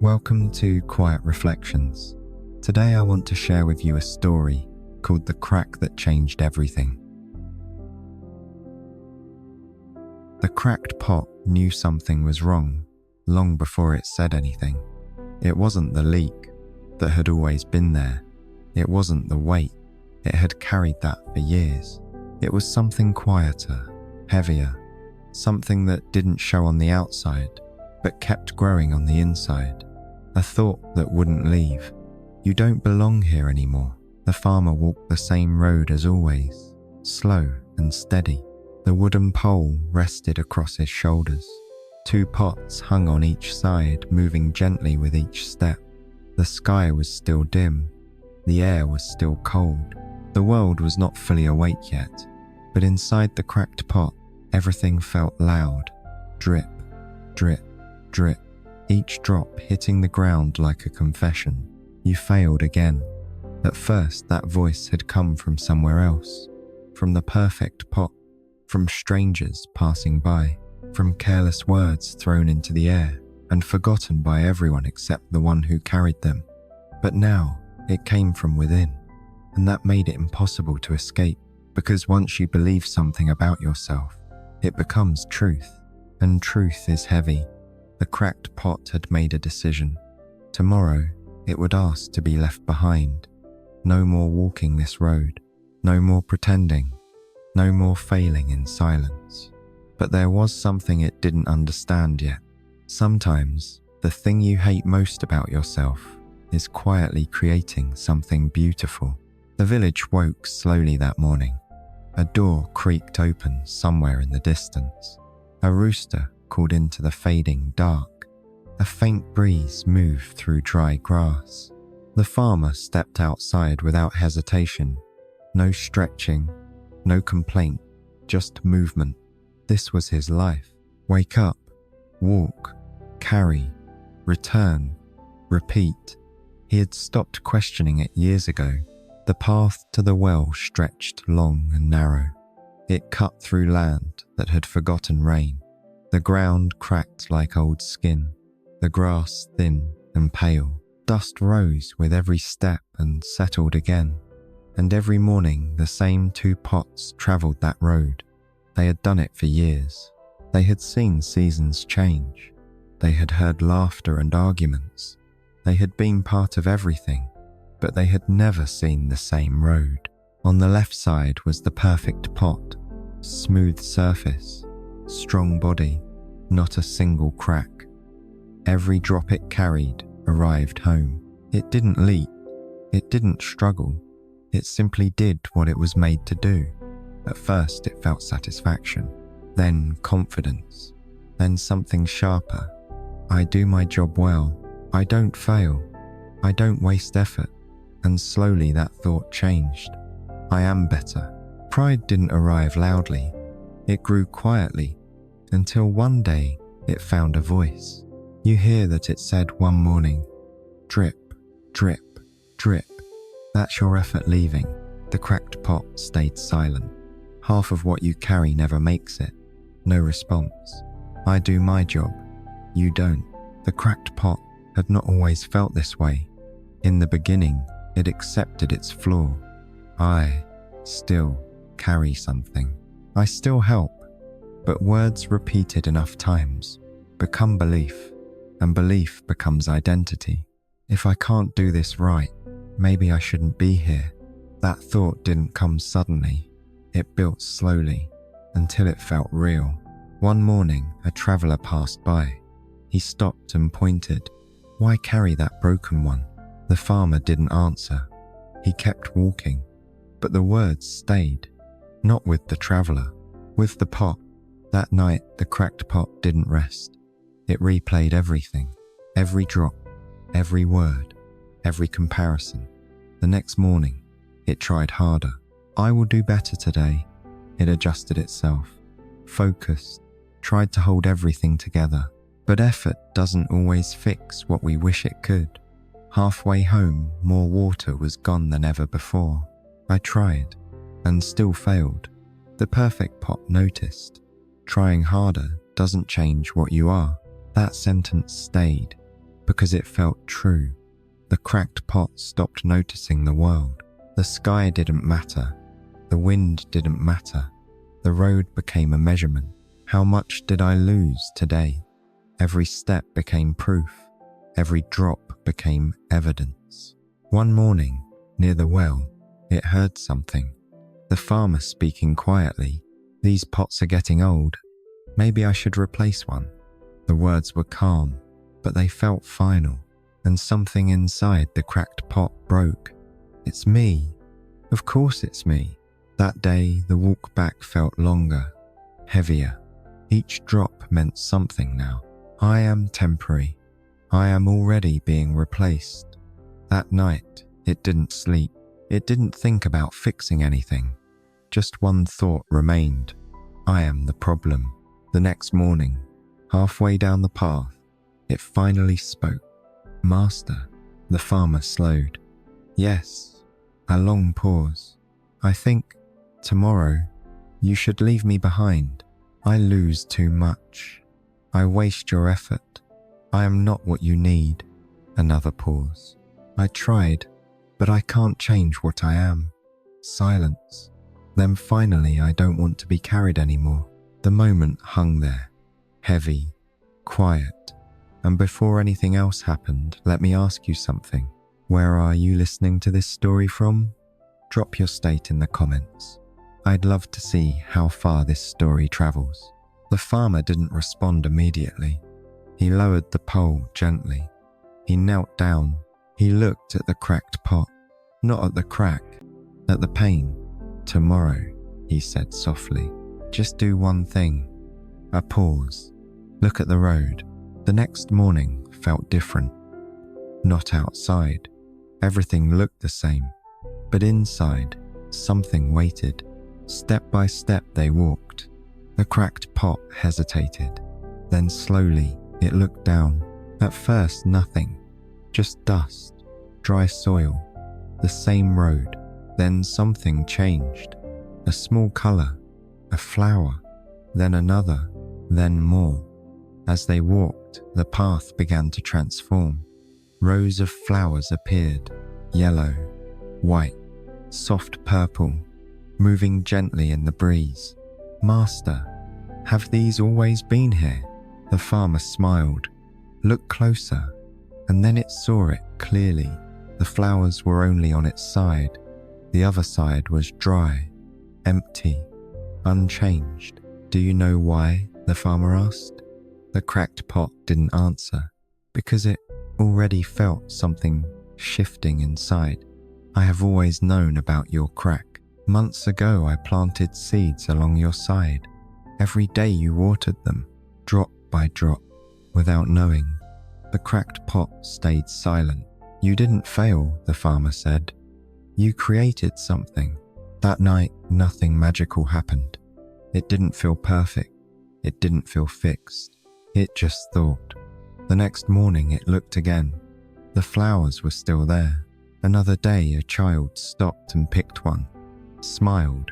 Welcome to Quiet Reflections. Today I want to share with you a story called The Crack That Changed Everything. The cracked pot knew something was wrong long before it said anything. It wasn't the leak that had always been there. It wasn't the weight. It had carried that for years. It was something quieter, heavier, something that didn't show on the outside but kept growing on the inside. A thought that wouldn't leave. You don't belong here anymore. The farmer walked the same road as always, slow and steady. The wooden pole rested across his shoulders. Two pots hung on each side, moving gently with each step. The sky was still dim. The air was still cold. The world was not fully awake yet, but inside the cracked pot, everything felt loud. Drip, drip, drip. Each drop hitting the ground like a confession. You failed again. At first, that voice had come from somewhere else. From the perfect pot. From strangers passing by. From careless words thrown into the air and forgotten by everyone except the one who carried them. But now, it came from within. And that made it impossible to escape. Because once you believe something about yourself, it becomes truth. And truth is heavy. The cracked pot had made a decision. Tomorrow, it would ask to be left behind. No more walking this road. No more pretending. No more failing in silence. But there was something it didn't understand yet. Sometimes, the thing you hate most about yourself is quietly creating something beautiful. The village woke slowly that morning. A door creaked open somewhere in the distance. A rooster called into the fading dark. A faint breeze moved through dry grass. The farmer stepped outside without hesitation. No stretching, no complaint, just movement. This was his life. Wake up, walk, carry, return, repeat. He had stopped questioning it years ago. The path to the well stretched long and narrow. It cut through land that had forgotten rain. The ground cracked like old skin, the grass thin and pale. Dust rose with every step and settled again. And every morning the same two pots travelled that road. They had done it for years. They had seen seasons change. They had heard laughter and arguments. They had been part of everything, but they had never seen the same road. On the left side was the perfect pot, smooth surface, strong body, not a single crack. Every drop it carried arrived home. It didn't leap, it didn't struggle, it simply did what it was made to do. At first it felt satisfaction, then confidence, then something sharper. I do my job well, I don't fail, I don't waste effort. And slowly that thought changed. I am better. Pride didn't arrive loudly, it grew quietly. Until one day, it found a voice. You hear that it said one morning, drip, drip, drip. That's your effort leaving. The cracked pot stayed silent. Half of what you carry never makes it. No response. I do my job. You don't. The cracked pot had not always felt this way. In the beginning, it accepted its flaw. I still carry something. I still help. But words repeated enough times become belief, and belief becomes identity. If I can't do this right, maybe I shouldn't be here. That thought didn't come suddenly. It built slowly, until it felt real. One morning, a traveller passed by. He stopped and pointed. Why carry that broken one? The farmer didn't answer. He kept walking, but the words stayed. Not with the traveller, with the pot. That night, the cracked pot didn't rest. It replayed everything, every drop, every word, every comparison. The next morning, it tried harder. I will do better today. It adjusted itself, focused, tried to hold everything together. But effort doesn't always fix what we wish it could. Halfway home, more water was gone than ever before. I tried, and still failed. The perfect pot noticed. Trying harder doesn't change what you are. That sentence stayed. because it felt true. The cracked pot stopped noticing the world. The sky didn't matter. The wind didn't matter. The road became a measurement. How much did I lose today? Every step became proof. Every drop became evidence. One morning, near the well, it heard something. The farmer speaking quietly. "These pots are getting old. Maybe I should replace one." The words were calm, but they felt final, and something inside the cracked pot broke. "It's me. Of course it's me." That day, the walk back felt longer, heavier. Each drop meant something now. I am temporary. I am already being replaced. That night, it didn't sleep. It didn't think about fixing anything. Just one thought remained. I am the problem. The next morning, halfway down the path, it finally spoke. "Master." The farmer slowed. "Yes." A long pause. "I think, tomorrow, you should leave me behind. I lose too much. I waste your effort. I am not what you need." Another pause. "I tried, but I can't change what I am." Silence. Then finally, "I don't want to be carried anymore." The moment hung there, heavy, quiet. And before anything else happened, let me ask you something. Where are you listening to this story from? Drop your state in the comments. I'd love to see how far this story travels. The farmer didn't respond immediately. He lowered the pole gently. He knelt down. He looked at the cracked pot. Not at the crack, at the pain. "Tomorrow," he said softly, "just do one thing." A pause. Look at the road. The next morning felt different. Not outside. Everything looked the same. But inside, something waited. Step by step they walked. The cracked pot hesitated. Then slowly it looked down. At first nothing. Just dust, dry soil, the same road. Then something changed. A small color, a flower, then another, then more. As they walked, the path began to transform. Rows of flowers appeared, yellow, white, soft purple, moving gently in the breeze. "Master, have these always been here?" The farmer smiled. "Look closer." And then it saw it clearly. The flowers were only on its side. The other side was dry, empty, unchanged. "Do you know why?" the farmer asked. The cracked pot didn't answer, because it already felt something shifting inside. "I have always known about your crack. Months ago I planted seeds along your side. Every day you watered them, drop by drop, without knowing." The cracked pot stayed silent. "You didn't fail," the farmer said. "You created something." That night, nothing magical happened. It didn't feel perfect. It didn't feel fixed. It just thought. The next morning it looked again. The flowers were still there. Another day a child stopped and picked one, smiled,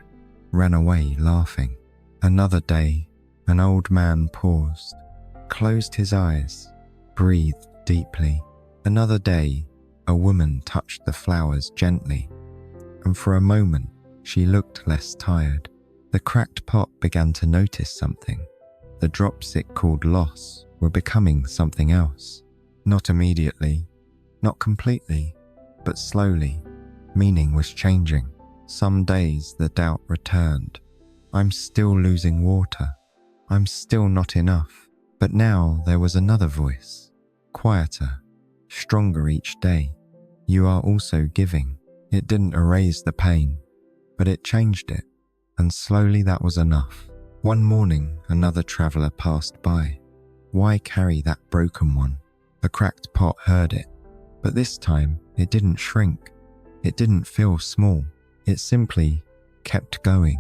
ran away laughing. Another day, an old man paused, closed his eyes, breathed deeply. Another day, a woman touched the flowers gently, and for a moment she looked less tired. The cracked pot began to notice something. The drops it called loss were becoming something else. Not immediately, not completely, but slowly. Meaning was changing. Some days the doubt returned. I'm still losing water. I'm still not enough. But now there was another voice, quieter, stronger each day. You are also giving. It didn't erase the pain, but it changed it, and slowly that was enough. One morning, another traveler passed by. Why carry that broken one? The cracked pot heard it, but this time it didn't shrink. It didn't feel small. It simply kept going,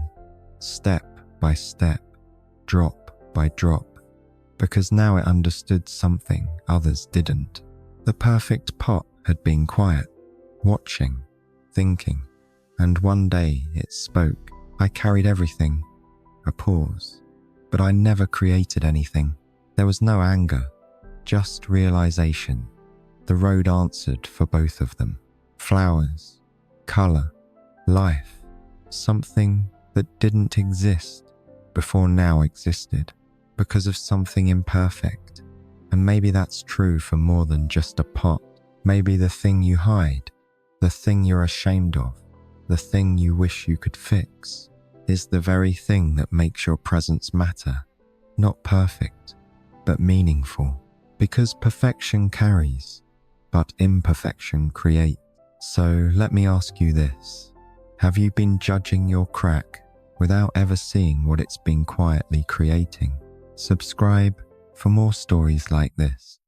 step by step, drop by drop, because now it understood something others didn't. The perfect pot had been quiet, watching, thinking, and one day it spoke. I carried everything. A pause. But I never created anything. There was no anger, just realization. The road answered for both of them. Flowers, colour, life, something that didn't exist before now existed because of something imperfect. And maybe that's true for more than just a pot. Maybe the thing you hide, the thing you're ashamed of, the thing you wish you could fix, is the very thing that makes your presence matter. Not perfect, but meaningful. Because perfection carries, but imperfection creates. So let me ask you this. Have you been judging your crack without ever seeing what it's been quietly creating? Subscribe for more stories like this.